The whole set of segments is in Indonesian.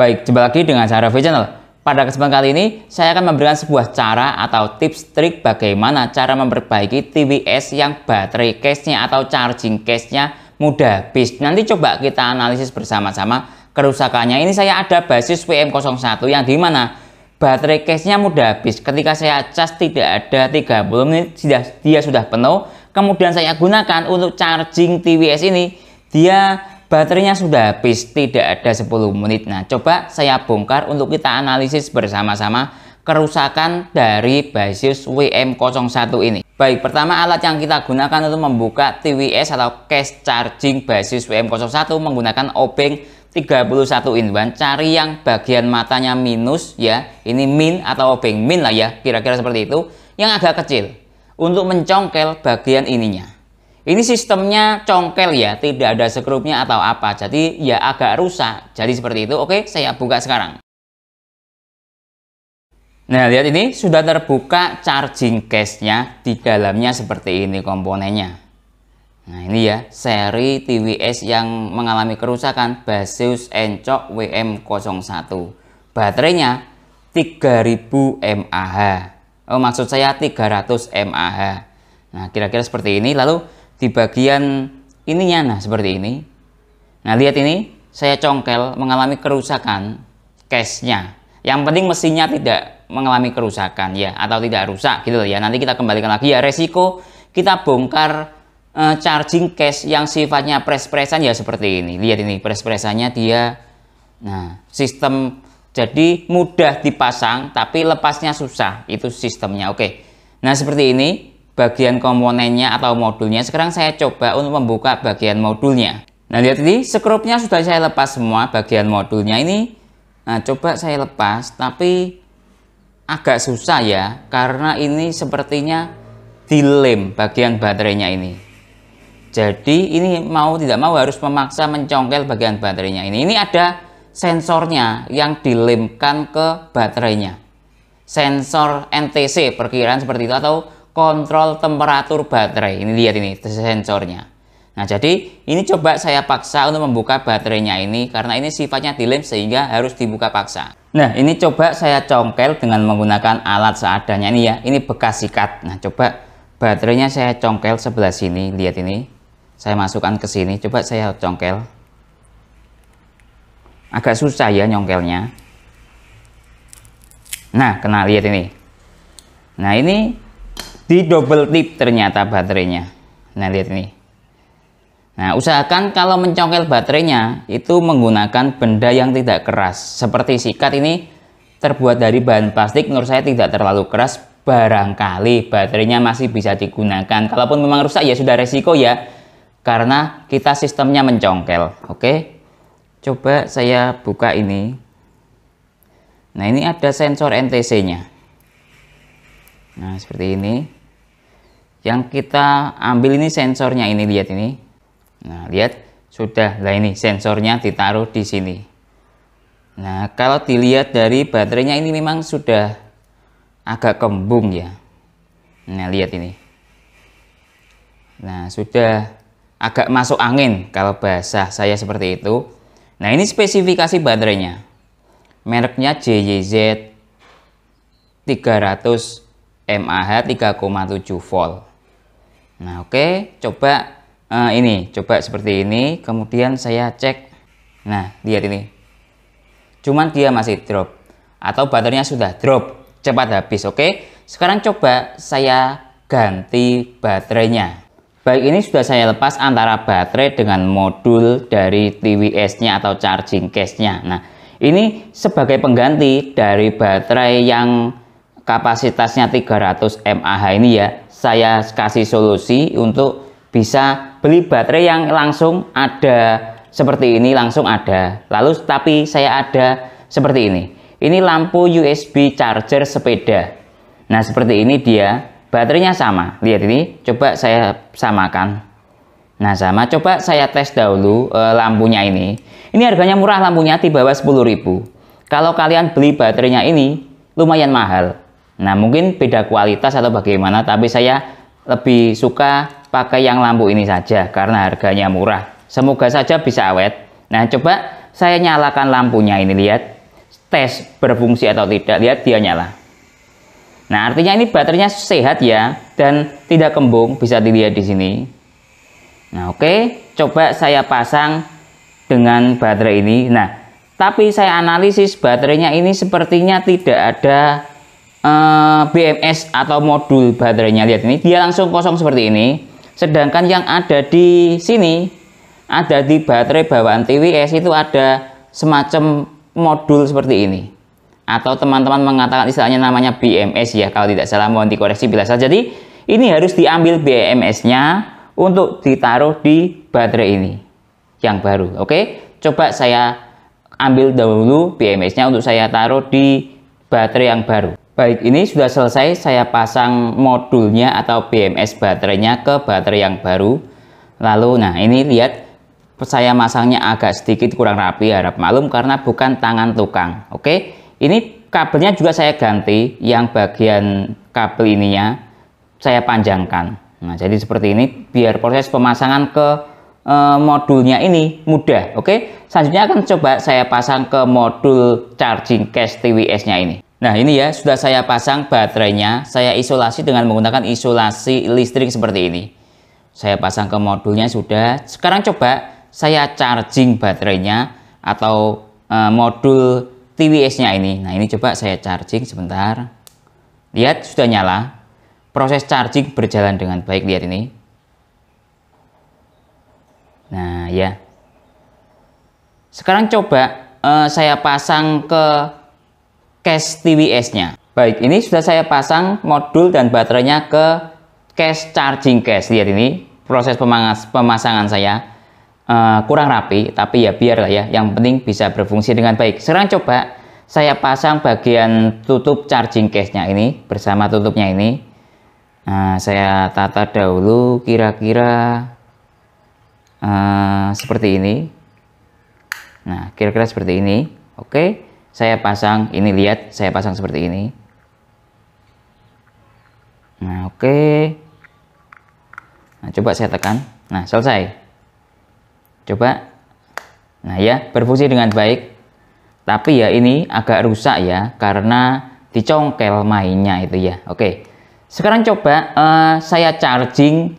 Baik, jumpa lagi dengan saya Raffi Channel. Pada kesempatan kali ini, saya akan memberikan sebuah cara atau tips trik bagaimana cara memperbaiki TWS yang baterai case-nya atau charging case-nya mudah habis. Nanti coba kita analisis bersama-sama kerusakannya. Ini saya ada basis WM01 yang dimana baterai case-nya mudah habis. Ketika saya cas tidak ada 30 menit, dia sudah penuh. Kemudian saya gunakan untuk charging TWS ini, dia baterainya sudah habis, tidak ada 10 menit. Nah, coba saya bongkar untuk kita analisis bersama-sama kerusakan dari basis WM01 ini. Baik, pertama alat yang kita gunakan untuk membuka TWS atau case charging basis WM01 menggunakan obeng 31 in 1. Cari yang bagian matanya minus ya, ini min atau obeng min lah ya, kira-kira seperti itu, yang agak kecil untuk mencongkel bagian ininya. Ini sistemnya congkel ya, tidak ada skrupnya atau apa, jadi ya agak rusak. Jadi seperti itu. Oke, saya buka sekarang. Nah, lihat ini sudah terbuka charging case-nya. Di dalamnya seperti ini komponennya. Nah, ini ya seri TWS yang mengalami kerusakan basis encok WM01. Baterainya 3000 mAh. Oh, maksud saya 300 mAh. Nah, kira-kira seperti ini. Lalu di bagian ininya, nah seperti ini. Nah, lihat ini saya congkel mengalami kerusakan case-nya. Yang penting mesinnya tidak mengalami kerusakan ya, atau tidak rusak gitu ya. Nanti kita kembalikan lagi ya, resiko kita bongkar charging case yang sifatnya press-pressan ya seperti ini. Lihat ini press-pressannya dia. Nah, sistem jadi mudah dipasang tapi lepasnya susah, itu sistemnya. Oke. Nah, seperti ini bagian komponennya atau modulnya. Sekarang saya coba untuk membuka bagian modulnya. Nah, lihat ini skrupnya sudah saya lepas semua bagian modulnya ini. Nah, coba saya lepas tapi agak susah ya, karena ini sepertinya dilem bagian baterainya ini. Jadi ini mau tidak mau harus memaksa mencongkel bagian baterainya ini. Ini ada sensornya yang dilemkan ke baterainya. Sensor NTC perkiraan seperti itu, atau kontrol temperatur baterai. Ini lihat ini sensornya. Nah, jadi ini coba saya paksa untuk membuka baterainya ini karena ini sifatnya dilem sehingga harus dibuka paksa. Nah, ini coba saya congkel dengan menggunakan alat seadanya ini ya. Ini bekas sikat. Nah, coba baterainya saya congkel sebelah sini. Lihat ini. Saya masukkan ke sini. Coba saya congkel. Agak susah ya nyongkelnya. Nah, kena, lihat ini. Nah, ini di double tip ternyata baterainya. Nah, lihat ini. Nah, usahakan kalau mencongkel baterainya itu menggunakan benda yang tidak keras. Seperti sikat ini terbuat dari bahan plastik, menurut saya tidak terlalu keras. Barangkali baterainya masih bisa digunakan. Kalaupun memang rusak ya sudah resiko ya, karena kita sistemnya mencongkel. Oke, coba saya buka ini. Nah, ini ada sensor NTC-nya. Nah, seperti ini. Yang kita ambil ini sensornya, ini lihat ini. Nah, lihat sudah lah, ini sensornya ditaruh di sini. Nah, kalau dilihat dari baterainya ini memang sudah agak kembung ya. Nah, lihat ini. Nah, sudah agak masuk angin kalau bahasa saya seperti itu. Nah, ini spesifikasi baterainya. Mereknya JYZ 300 mAh 3,7 volt. Nah, oke, coba ini, coba seperti ini. Kemudian saya cek. Nah, lihat ini. Cuman dia masih drop, atau baterainya sudah drop, cepat habis. Oke, sekarang coba saya ganti baterainya. Baik, ini sudah saya lepas antara baterai dengan modul dari TWS-nya atau charging case-nya. Nah, ini sebagai pengganti dari baterai yang kapasitasnya 300 mAh ini ya, saya kasih solusi untuk bisa beli baterai yang langsung ada seperti ini, langsung ada. Lalu tapi saya ada seperti ini. Ini lampu USB charger sepeda. Nah, seperti ini dia. Baterainya sama. Lihat ini, coba saya samakan. Nah, sama. Coba saya tes dahulu lampunya ini. Ini harganya murah, lampunya di bawah 10.000. Kalau kalian beli baterainya ini lumayan mahal. Nah, mungkin beda kualitas atau bagaimana, tapi saya lebih suka pakai yang lampu ini saja karena harganya murah. Semoga saja bisa awet. Nah, coba saya nyalakan lampunya ini, lihat. Tes berfungsi atau tidak, lihat dia nyala. Nah, artinya ini baterainya sehat ya dan tidak kembung, bisa dilihat di sini. Nah, oke, coba saya pasang dengan baterai ini. Nah, tapi saya analisis baterainya ini sepertinya tidak ada BMS atau modul baterainya. Lihat ini, dia langsung kosong seperti ini. Sedangkan yang ada di sini, ada di baterai bawaan TWS itu ada semacam modul seperti ini, atau teman-teman mengatakan istilahnya namanya BMS ya, kalau tidak salah, mohon dikoreksi bila salah. Jadi ini harus diambil BMS-nya untuk ditaruh di baterai ini yang baru. Oke, coba saya ambil dahulu BMS-nya untuk saya taruh di baterai yang baru. Baik, ini sudah selesai, saya pasang modulnya atau BMS baterainya ke baterai yang baru. Lalu, nah ini lihat, saya masangnya agak sedikit kurang rapi, harap maklum karena bukan tangan tukang. Oke, ini kabelnya juga saya ganti, yang bagian kabel ininya saya panjangkan. Nah, jadi seperti ini biar proses pemasangan ke modulnya ini mudah. Oke, selanjutnya akan coba saya pasang ke modul charging case TWS-nya ini. Nah, ini ya, sudah saya pasang baterainya, saya isolasi dengan menggunakan isolasi listrik seperti ini. Saya pasang ke modulnya sudah. Sekarang coba saya charging baterainya atau modul TWS-nya ini. Nah, ini coba saya charging sebentar. Lihat, sudah nyala. Proses charging berjalan dengan baik, lihat ini. Nah, ya. Sekarang coba saya pasang ke case TWS-nya. Baik, ini sudah saya pasang modul dan baterainya ke case charging case. Lihat ini, proses pemasangan saya kurang rapi, tapi ya biarlah ya, yang penting bisa berfungsi dengan baik. Sekarang coba saya pasang bagian tutup charging case-nya ini bersama tutupnya ini. Nah, saya tata dahulu kira-kira seperti ini. Nah, kira-kira seperti ini. Oke, saya pasang, ini lihat, saya pasang seperti ini. Nah, oke. Nah, coba saya tekan. Nah, selesai. Coba. Nah, ya, berfungsi dengan baik. Tapi ya ini agak rusak ya, karena dicongkel mainnya itu ya. Oke. Sekarang coba saya charging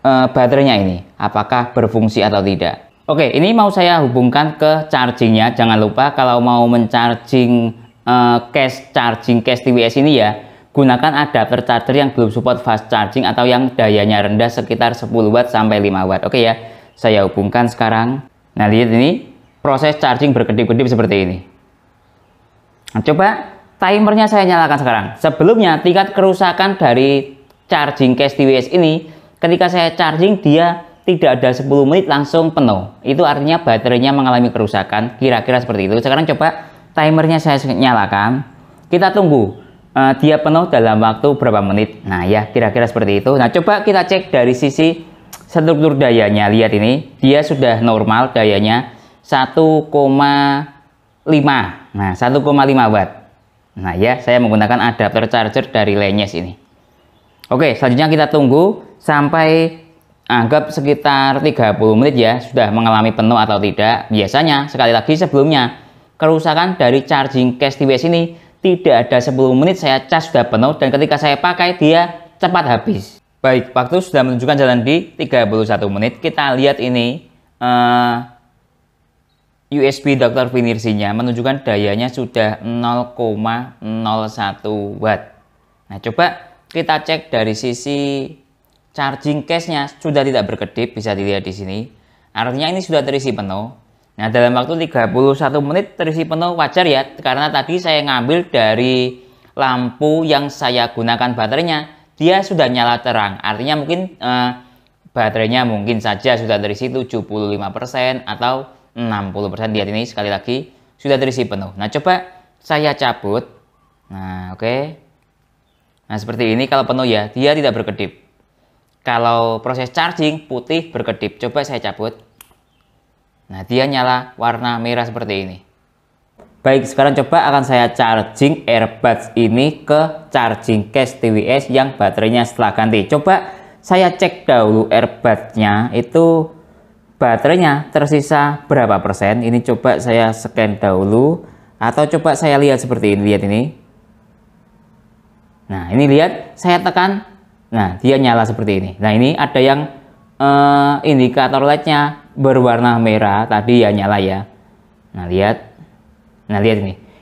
baterainya ini. Apakah berfungsi atau tidak. Oke, ini mau saya hubungkan ke chargingnya. Jangan lupa kalau mau mencharging case charging case TWS ini ya, gunakan adapter charger yang belum support fast charging atau yang dayanya rendah sekitar 10 watt sampai 5 watt. Oke ya. Saya hubungkan sekarang. Nah, lihat ini, proses charging berkedip-kedip seperti ini. Nah, coba timernya saya nyalakan sekarang. Sebelumnya, tingkat kerusakan dari charging case TWS ini, ketika saya charging, dia tidak ada 10 menit langsung penuh. Itu artinya baterainya mengalami kerusakan, kira-kira seperti itu. Sekarang coba timernya saya nyalakan. Kita tunggu dia penuh dalam waktu berapa menit. Nah ya, kira-kira seperti itu. Nah, coba kita cek dari sisi struktur dayanya. Lihat ini, dia sudah normal dayanya 1,5. Nah, 1,5 watt. Nah ya, saya menggunakan adapter charger dari Lenyes ini. Oke, selanjutnya kita tunggu sampai anggap sekitar 30 menit ya, sudah mengalami penuh atau tidak. Biasanya, sekali lagi sebelumnya, kerusakan dari charging case TWS ini tidak ada 10 menit saya cas sudah penuh, dan ketika saya pakai dia cepat habis. Baik, waktu sudah menunjukkan jalan di 31 menit. Kita lihat ini USB Dr. Finirsinya menunjukkan dayanya sudah 0,01 watt. Nah, coba kita cek dari sisi charging case-nya, sudah tidak berkedip, bisa dilihat di sini. Artinya ini sudah terisi penuh. Nah, dalam waktu 31 menit terisi penuh, wajar ya, karena tadi saya ngambil dari lampu yang saya gunakan baterainya. Dia sudah nyala terang, artinya mungkin baterainya mungkin saja sudah terisi 75% atau 60%. Lihat ini sekali lagi sudah terisi penuh. Nah, coba saya cabut. Nah, oke. Nah, seperti ini kalau penuh ya, dia tidak berkedip. Kalau proses charging putih berkedip. Coba saya cabut. Nah, dia nyala warna merah seperti ini. Baik, sekarang coba akan saya charging earbuds ini ke charging case TWS yang baterainya setelah ganti. Coba saya cek dahulu earbudsnya itu baterainya tersisa berapa persen. Ini coba saya scan dahulu, atau coba saya lihat seperti ini, lihat ini. Nah ini lihat, saya tekan, nah dia nyala seperti ini. Nah ini ada yang indikator LED-nya berwarna merah tadi ya, nyala ya. Nah lihat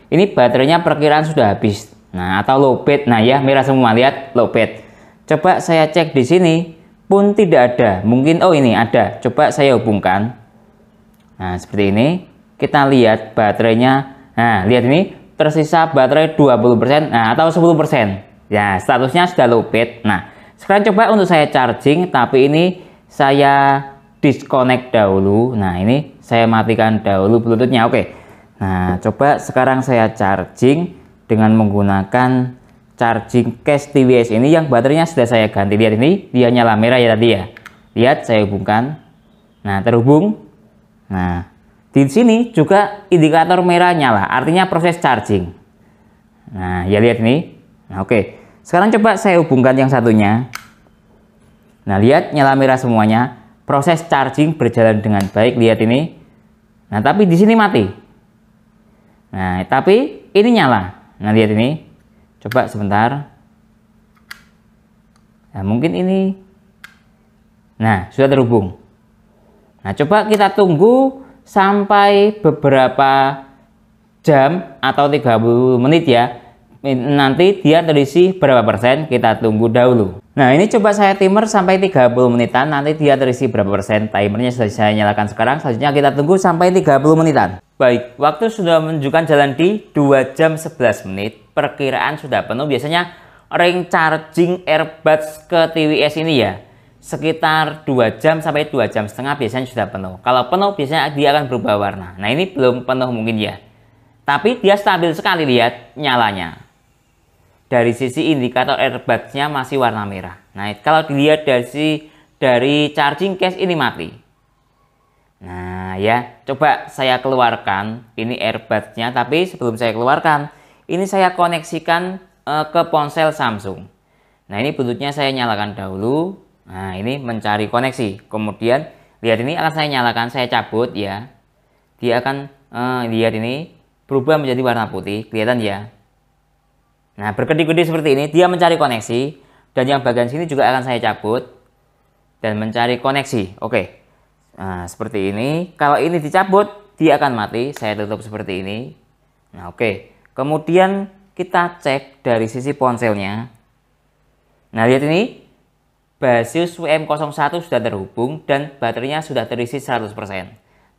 ini baterainya perkiraan sudah habis. Nah atau lowbat, nah ya merah semua, lihat lowbat. Coba saya cek di sini pun tidak ada, mungkin oh ini ada, coba saya hubungkan. Nah seperti ini, kita lihat baterainya. Nah lihat ini tersisa baterai 20%, nah atau 10%. Ya statusnya sudah lowbat. Nah sekarang coba untuk saya charging, tapi ini saya disconnect dahulu. Nah ini saya matikan dahulu bluetoothnya. Oke. Nah coba sekarang saya charging dengan menggunakan charging case TWS ini yang baterainya sudah saya ganti. Lihat ini, dia nyala merah ya tadi ya. Lihat, saya hubungkan. Nah terhubung. Nah di sini juga indikator merah nyala, artinya proses charging. Nah ya lihat ini. Nah oke, sekarang coba saya hubungkan yang satunya. Nah lihat, nyala merah semuanya, proses charging berjalan dengan baik. Lihat ini. Nah tapi di sini mati. Nah tapi ini nyala. Nah lihat ini, coba sebentar. Nah mungkin ini. Nah sudah terhubung. Nah coba kita tunggu sampai beberapa jam atau 30 menit ya. Nanti dia terisi berapa persen, kita tunggu dahulu. Nah ini coba saya timer sampai 30 menitan, nanti dia terisi berapa persen. Timernya sudah saya nyalakan sekarang, selanjutnya kita tunggu sampai 30 menitan. Baik, waktu sudah menunjukkan jalan di 2 jam 11 menit, perkiraan sudah penuh. Biasanya ring charging earbuds ke TWS ini ya sekitar 2 jam sampai 2 jam setengah biasanya sudah penuh. Kalau penuh biasanya dia akan berubah warna. Nah ini belum penuh mungkin ya, tapi dia stabil sekali, lihat nyalanya. Dari sisi indikator earbuds-nya masih warna merah. Nah, kalau dilihat dari charging case ini mati. Nah, ya, coba saya keluarkan ini earbuds-nya, tapi sebelum saya keluarkan, ini saya koneksikan ke ponsel Samsung. Nah, ini bluetooth-nya saya nyalakan dahulu. Nah, ini mencari koneksi. Kemudian, lihat ini akan saya nyalakan, saya cabut ya. Dia akan lihat ini berubah menjadi warna putih, kelihatan ya. Nah berkedip-kedip seperti ini, dia mencari koneksi, dan yang bagian sini juga akan saya cabut dan mencari koneksi. Oke, nah seperti ini. Kalau ini dicabut, dia akan mati. Saya tutup seperti ini. Nah oke, kemudian kita cek dari sisi ponselnya. Nah lihat ini, Baseus WM01 sudah terhubung dan baterainya sudah terisi 100%.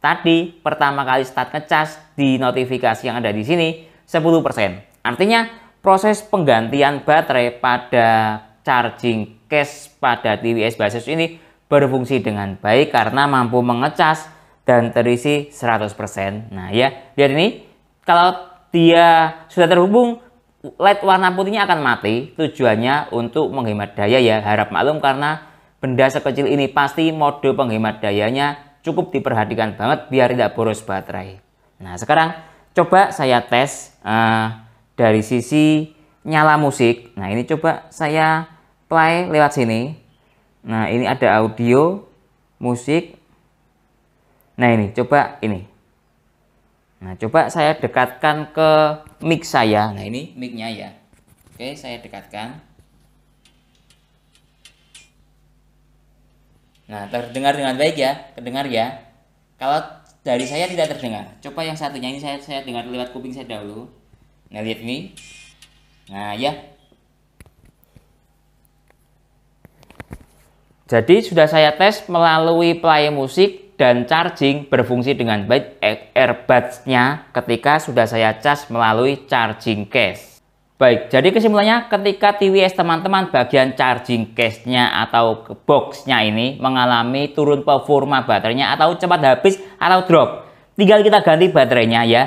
Tadi pertama kali start ngecas, di notifikasi yang ada di sini 10%. Artinya proses penggantian baterai pada charging case pada TWS Baseus ini berfungsi dengan baik karena mampu mengecas dan terisi 100%. Nah ya, lihat ini, kalau dia sudah terhubung, LED warna putihnya akan mati. Tujuannya untuk menghemat daya ya, harap maklum karena benda sekecil ini pasti mode penghemat dayanya cukup diperhatikan banget biar tidak boros baterai. Nah sekarang coba saya tes dari sisi nyala musik. Nah ini coba saya play lewat sini. Nah ini ada audio musik. Nah ini coba ini. Nah coba saya dekatkan ke mic saya. Nah ini mic-nya ya. Oke, saya dekatkan. Nah terdengar dengan baik ya, terdengar ya. Kalau dari saya tidak terdengar. Coba yang satunya ini saya dengar lewat kuping saya dahulu. Nah lihat ini. Nah ya. Jadi sudah saya tes melalui play musik dan charging berfungsi dengan baik earbuds-nya ketika sudah saya cas melalui charging case. Baik, jadi kesimpulannya ketika TWS teman-teman bagian charging case-nya atau box-nya ini mengalami turun performa baterainya atau cepat habis atau drop, tinggal kita ganti baterainya ya.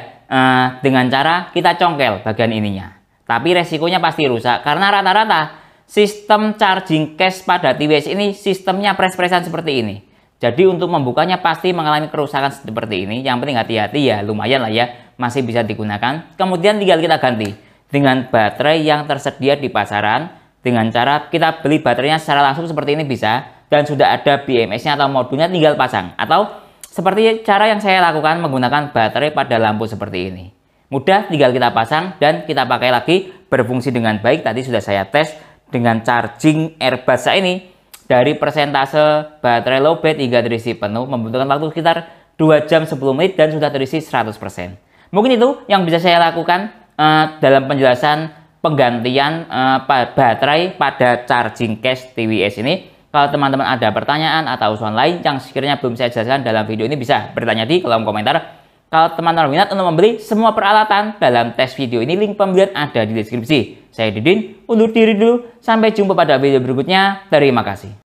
Dengan cara kita congkel bagian ininya. Tapi resikonya pasti rusak karena rata-rata sistem charging case pada TWS ini sistemnya pres-presan seperti ini. Jadi untuk membukanya pasti mengalami kerusakan seperti ini. Yang penting hati-hati ya, lumayan lah ya, masih bisa digunakan. Kemudian tinggal kita ganti dengan baterai yang tersedia di pasaran. Dengan cara kita beli baterainya secara langsung seperti ini bisa. Dan sudah ada BMS-nya atau modulnya tinggal pasang. Atau Seperti cara yang saya lakukan menggunakan baterai pada lampu seperti ini. Mudah, tinggal kita pasang dan kita pakai lagi, berfungsi dengan baik. Tadi sudah saya tes dengan charging AirBuds ini. Dari persentase baterai lowbat hingga terisi penuh membutuhkan waktu sekitar 2 jam 10 menit dan sudah terisi 100%. Mungkin itu yang bisa saya lakukan dalam penjelasan penggantian baterai pada charging case TWS ini. Kalau teman-teman ada pertanyaan atau usulan lain yang sekiranya belum saya jelaskan dalam video ini, bisa bertanya di kolom komentar. Kalau teman-teman minat untuk membeli semua peralatan dalam tes video ini, link pembelian ada di deskripsi. Saya Didin, undur diri dulu. Sampai jumpa pada video berikutnya. Terima kasih.